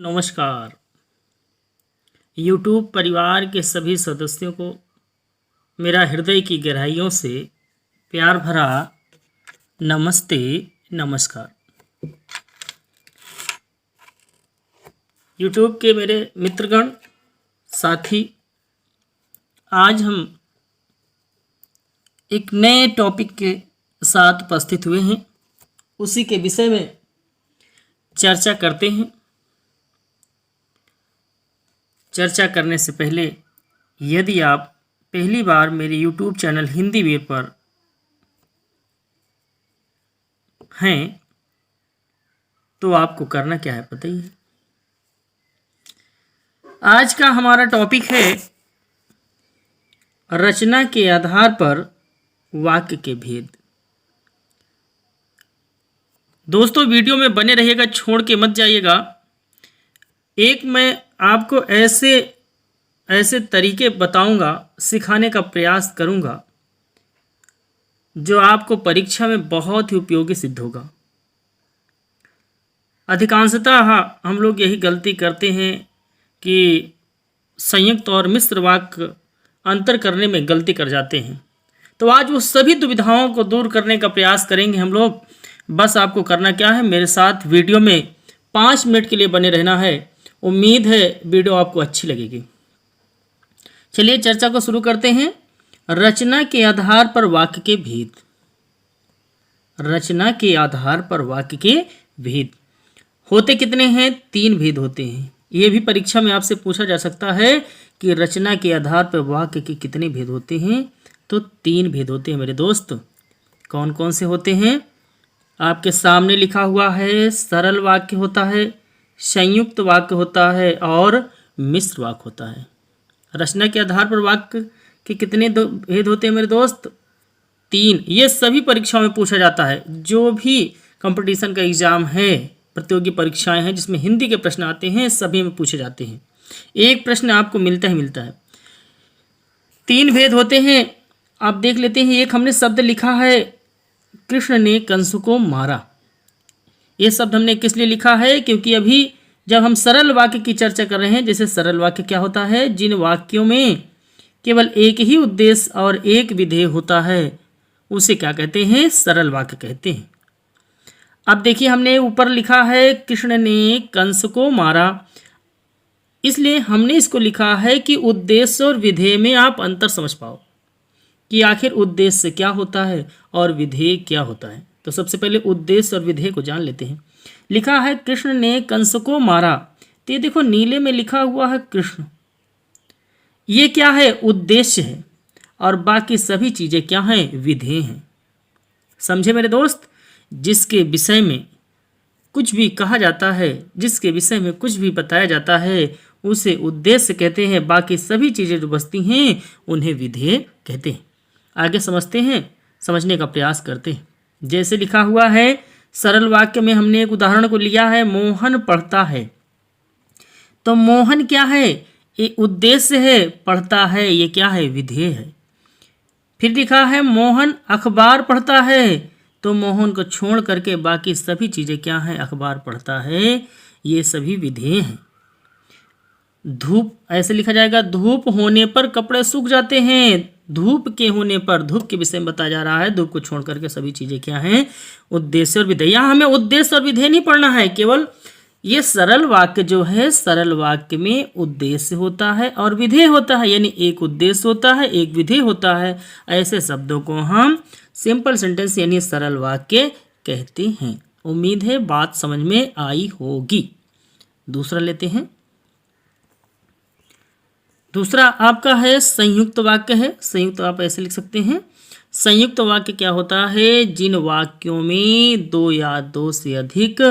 नमस्कार। YouTube परिवार के सभी सदस्यों को मेरा हृदय की गहराइयों से प्यार भरा नमस्ते, नमस्कार। YouTube के मेरे मित्रगण, साथी, आज हम एक नए टॉपिक के साथ उपस्थित हुए हैं। उसी के विषय में चर्चा करते हैं। चर्चा करने से पहले यदि आप पहली बार मेरे YouTube चैनल हिंदी वीर पर हैं तो आपको करना क्या है पता ही है। आज का हमारा टॉपिक है रचना के आधार पर वाक्य के भेद। दोस्तों, वीडियो में बने रहिएगा, छोड़ के मत जाइएगा। एक मैं आपको ऐसे तरीके बताऊंगा, सिखाने का प्रयास करूंगा जो आपको परीक्षा में बहुत ही उपयोगी सिद्ध होगा। अधिकांशतः हम लोग यही गलती करते हैं कि संयुक्त और मिश्र वाक्य अंतर करने में गलती कर जाते हैं। तो आज वो सभी दुविधाओं को दूर करने का प्रयास करेंगे हम लोग। बस आपको करना क्या है, मेरे साथ वीडियो में 5 मिनट के लिए बने रहना है। उम्मीद है वीडियो आपको अच्छी लगेगी। चलिए चर्चा को शुरू करते हैं। रचना के आधार पर वाक्य के भेद। रचना के आधार पर वाक्य के भेद होते कितने हैं? 3 भेद होते हैं। ये भी परीक्षा में आपसे पूछा जा सकता है कि रचना के आधार पर वाक्य के कितने भेद होते हैं। तो 3 भेद होते हैं मेरे दोस्त। कौन कौन से होते हैं? आपके सामने लिखा हुआ है। सरल वाक्य होता है, संयुक्त वाक्य होता है और मिश्र वाक्य होता है। रचना के आधार पर वाक्य के कितने भेद होते हैं मेरे दोस्त? 3। ये सभी परीक्षाओं में पूछा जाता है। जो भी कंपटीशन का एग्जाम है, प्रतियोगी परीक्षाएं हैं जिसमें हिंदी के प्रश्न आते हैं, सभी में पूछे जाते हैं। एक प्रश्न आपको मिलता ही मिलता है। 3 भेद होते हैं। आप देख लेते हैं। एक हमने शब्द लिखा है, कृष्ण ने कंस को मारा। ये शब्द हमने किस लिए लिखा है? क्योंकि अभी जब हम सरल वाक्य की चर्चा कर रहे हैं, जैसे सरल वाक्य क्या होता है? जिन वाक्यों में केवल एक ही उद्देश्य और एक विधेय होता है, उसे क्या कहते हैं? सरल वाक्य कहते हैं। अब देखिए, हमने ऊपर लिखा है कृष्ण ने कंस को मारा, इसलिए हमने इसको लिखा है कि उद्देश्य और विधेय में आप अंतर समझ पाओ कि आखिर उद्देश्य क्या होता है और विधेय क्या होता है। तो सबसे पहले उद्देश्य और विधेय को जान लेते हैं। लिखा है कृष्ण ने कंस को मारा, तो ये देखो नीले में लिखा हुआ है कृष्ण। ये क्या है? उद्देश्य है। और बाकी सभी चीजें क्या हैं? विधेय हैं। समझे मेरे दोस्त? जिसके विषय में कुछ भी कहा जाता है, जिसके विषय में कुछ भी बताया जाता है, उसे उद्देश्य कहते हैं। बाकी सभी चीजें जो बसती हैं उन्हें विधेय कहते हैं। आगे समझते हैं, समझने का प्रयास करते हैं। जैसे लिखा हुआ है सरल वाक्य में, हमने एक उदाहरण को लिया है, मोहन पढ़ता है। तो मोहन क्या है? ये उद्देश्य है। पढ़ता है, ये क्या है? विधेय है। फिर लिखा है मोहन अखबार पढ़ता है। तो मोहन को छोड़ करके बाकी सभी चीजें क्या हैं? अखबार पढ़ता है, ये सभी विधेय हैं। धूप ऐसे लिखा जाएगा, धूप होने पर कपड़े सूख जाते हैं। धूप के होने पर, धूप के विषय में बताया जा रहा है। धूप को छोड़ करके सभी चीजें क्या हैं? उद्देश्य और विधेय। यहाँ हमें उद्देश्य और विधेय नहीं पढ़ना है, केवल ये सरल वाक्य जो है, सरल वाक्य में उद्देश्य होता है और विधेय होता है। यानी एक उद्देश्य होता है, एक विधेय होता है। ऐसे शब्दों को हम सिंपल सेंटेंस यानी सरल वाक्य कहते हैं। उम्मीद है बात समझ में आई होगी। दूसरा लेते हैं। दूसरा आपका है संयुक्त वाक्य है। संयुक्त आप ऐसे लिख सकते हैं। संयुक्त वाक्य क्या होता है? जिन वाक्यों में 2 या 2 से अधिक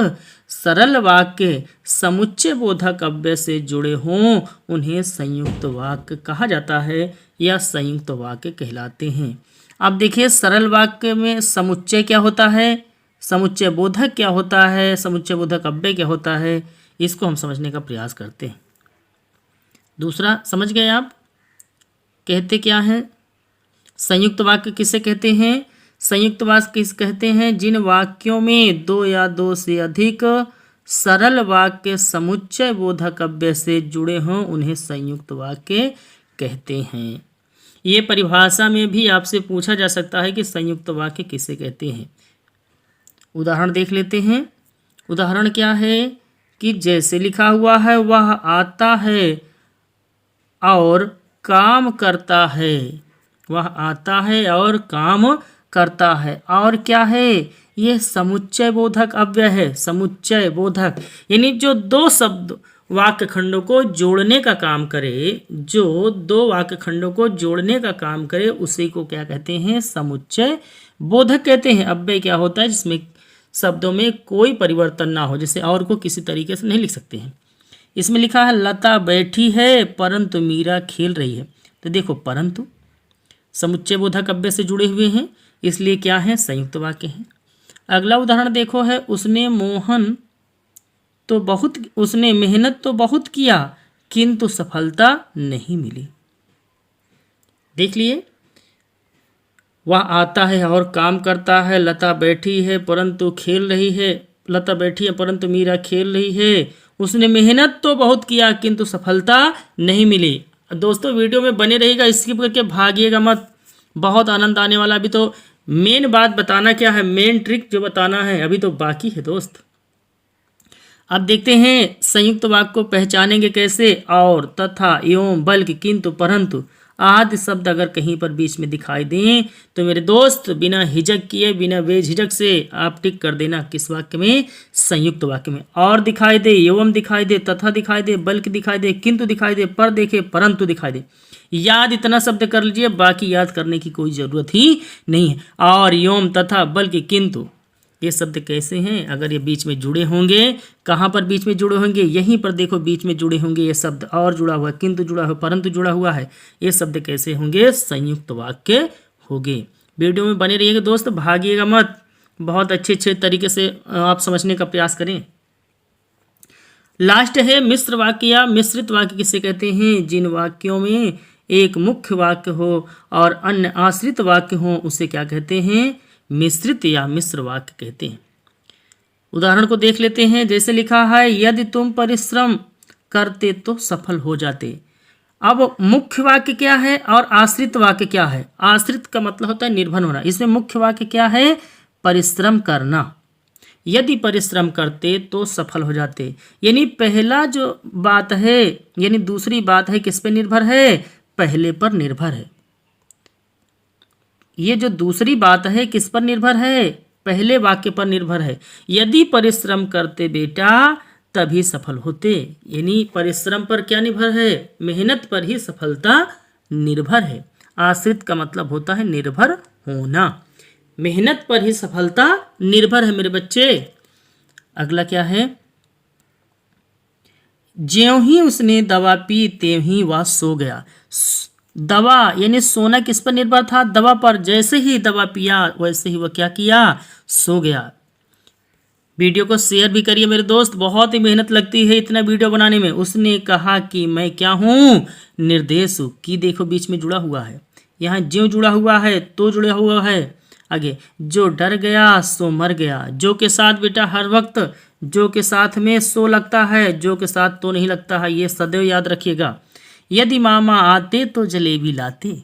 सरल वाक्य समुच्चय बोधक अव्यय से जुड़े हों, उन्हें संयुक्त वाक्य कहा जाता है या संयुक्त वाक्य कहलाते हैं। अब देखिए, सरल वाक्य में समुच्चय क्या होता है, समुच्चय बोधक क्या होता है, समुच्चय बोधक अव्यय क्या होता है, इसको हम समझने का प्रयास करते हैं। दूसरा समझ गए आप? कहते क्या है? संयुक्त वाक्य किसे कहते हैं? संयुक्त वाक्य किस कहते हैं? जिन वाक्यों में 2 या 2 से अधिक सरल वाक्य समुच्चय बोधक अव्यय से जुड़े हों उन्हें संयुक्त वाक्य कहते हैं। ये परिभाषा में भी आपसे पूछा जा सकता है कि संयुक्त वाक्य किसे कहते हैं। उदाहरण देख लेते हैं। उदाहरण क्या है कि जैसे लिखा हुआ है, वह आता है और काम करता है। वह आता है और काम करता है। और क्या है, ये समुच्चय बोधक अव्यय है। समुच्चय बोधक यानी जो दो शब्द वाक्य खंडों को जोड़ने का काम करे, जो दो वाक्य खंडों को जोड़ने का काम करे, उसी को क्या कहते हैं, समुच्चय बोधक कहते हैं। अव्यय क्या होता है, जिसमें शब्दों में कोई परिवर्तन ना हो, जैसे और को किसी तरीके से नहीं लिख सकते हैं। इसमें लिखा है लता बैठी है परंतु मीरा खेल रही है। तो देखो परंतु समुच्चय बोधक अव्यय से जुड़े हुए हैं, इसलिए क्या है, संयुक्त वाक्य है। अगला उदाहरण देखो है, उसने मेहनत तो बहुत किया किंतु सफलता नहीं मिली। देख लिए, वह आता है और काम करता है, लता बैठी है परंतु खेल रही है, लता बैठी है परंतु मीरा खेल रही है, उसने मेहनत तो बहुत किया किंतु सफलता नहीं मिली। दोस्तों वीडियो में बने रहिएगा, स्किप करके भागिएगा मत, बहुत आनंद आने वाला। अभी तो मेन बात बताना क्या है, मेन ट्रिक जो बताना है अभी तो बाकी है दोस्त। अब देखते हैं संयुक्त वाक्य को पहचानेंगे कैसे। और, तथा, एवं, बल्कि, किंतु, परंतु आदि शब्द अगर कहीं पर बीच में दिखाई दें तो मेरे दोस्त बिना हिचक किए, बिना बेझिझक से आप टिक कर देना किस वाक्य में, संयुक्त वाक्य में। और दिखाई दे, एवं दिखाई दे, तथा दिखाई दे, बल्कि दिखाई दे, किंतु दिखाई दे, पर देखे, परंतु दिखाई दे। याद इतना शब्द कर लीजिए, बाकी याद करने की कोई ज़रूरत ही नहीं है। और, एवं, तथा, बल्कि, किंतु ये शब्द कैसे हैं, अगर ये बीच में जुड़े होंगे, कहाँ पर बीच में जुड़े होंगे, यहीं पर देखो बीच में जुड़े होंगे ये शब्द। और जुड़ा हुआ है, किंतु जुड़ा हुआ, परंतु जुड़ा हुआ है, ये शब्द कैसे होंगे, संयुक्त वाक्य होंगे। वीडियो में बने रहिएगा दोस्त, भागिएगा मत, बहुत अच्छे तरीके से आप समझने का प्रयास करें। लास्ट है मिश्र वाक्य या मिश्रित वाक्य किसे कहते हैं, जिन वाक्यों में एक मुख्य वाक्य हो और अन्य आश्रित वाक्य हो, उसे क्या कहते हैं, मिश्रित या मिश्र वाक्य कहते हैं। उदाहरण को देख लेते हैं। जैसे लिखा है, यदि तुम परिश्रम करते तो सफल हो जाते। अब मुख्य वाक्य क्या है और आश्रित वाक्य क्या है। आश्रित का मतलब होता है निर्भर होना, इसमें मुख्य वाक्य क्या है, परिश्रम करना। यदि परिश्रम करते तो सफल हो जाते, यानी पहला जो बात है, यानी दूसरी बात है किस पे निर्भर है, पहले पर निर्भर है। ये जो दूसरी बात है किस पर निर्भर है, पहले वाक्य पर निर्भर है। यदि परिश्रम करते बेटा तभी सफल होते, यानी परिश्रम पर क्या निर्भर है, मेहनत पर ही सफलता निर्भर है। आश्रित का मतलब होता है निर्भर होना, मेहनत पर ही सफलता निर्भर है मेरे बच्चे। अगला क्या है, ज्यों ही उसने दवा पी त्यों ही वह सो गया। दवा यानी सोना किस पर निर्भर था, दवा पर। जैसे ही दवा पिया वैसे ही वह क्या किया, सो गया। वीडियो को शेयर भी करिए मेरे दोस्त, बहुत ही मेहनत लगती है इतना वीडियो बनाने में। उसने कहा कि मैं क्या हूँ, निर्देश हूँ। कि देखो बीच में जुड़ा हुआ है, यहाँ ज्यों जुड़ा हुआ है, तो जुड़ा हुआ है। आगे, जो डर गया सो मर गया। जो के साथ बेटा हर वक्त जो के साथ में सो लगता है, जो के साथ तो नहीं लगता है, ये सदैव याद रखिएगा। यदि मामा आते तो जलेबी लाते,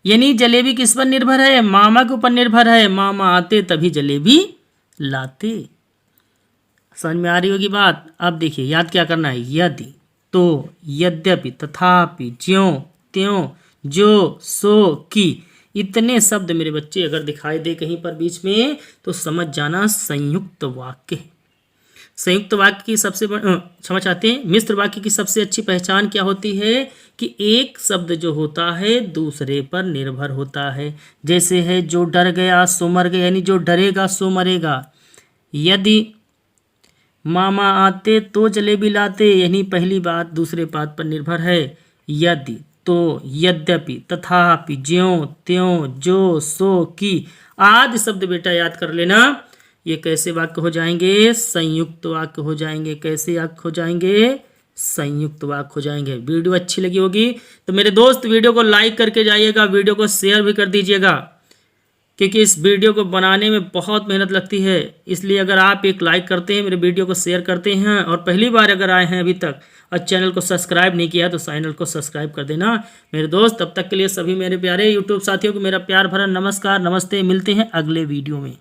यानी जलेबी किस पर निर्भर है, मामा के ऊपर निर्भर है। मामा आते तभी जलेबी लाते। समझ में आ रही होगी बात। अब देखिए याद क्या करना है, यदि, तो, यद्यपि, तथापि, ज्यों, त्यों, जो, सो, की, इतने शब्द मेरे बच्चे अगर दिखाई दे कहीं पर बीच में तो समझ जाना संयुक्त वाक्य है। संयुक्त वाक्य की सबसे क्षमा चाहते हैं, मिश्र वाक्य की सबसे अच्छी पहचान क्या होती है कि एक शब्द जो होता है दूसरे पर निर्भर होता है। जैसे है, जो डर गया सो मर गया, यानी जो डरेगा सो मरेगा। यदि मामा आते तो जलेबी लाते, यानी पहली बात दूसरे बात पर निर्भर है। यदि, तो, यद्यपि, तथापि, ज्यों, त्यों, जो, सो, की आदि शब्द बेटा याद कर लेना। ये कैसे वाक्य हो जाएंगे, संयुक्त वाक्य हो जाएंगे। कैसे वाक्य हो जाएंगे, संयुक्त वाक्य हो जाएंगे। वीडियो अच्छी लगी होगी तो मेरे दोस्त वीडियो को लाइक करके जाइएगा, वीडियो को शेयर भी कर दीजिएगा। क्योंकि इस वीडियो को बनाने में बहुत मेहनत लगती है। इसलिए अगर आप एक लाइक करते हैं, मेरे वीडियो को शेयर करते हैं और पहली बार अगर आए हैं अभी तक और चैनल को सब्सक्राइब नहीं किया तो चैनल को सब्सक्राइब कर देना मेरे दोस्त। तब तक के लिए सभी मेरे प्यारे यूट्यूब साथियों को मेरा प्यार भरा नमस्कार, नमस्ते। मिलते हैं अगले वीडियो में।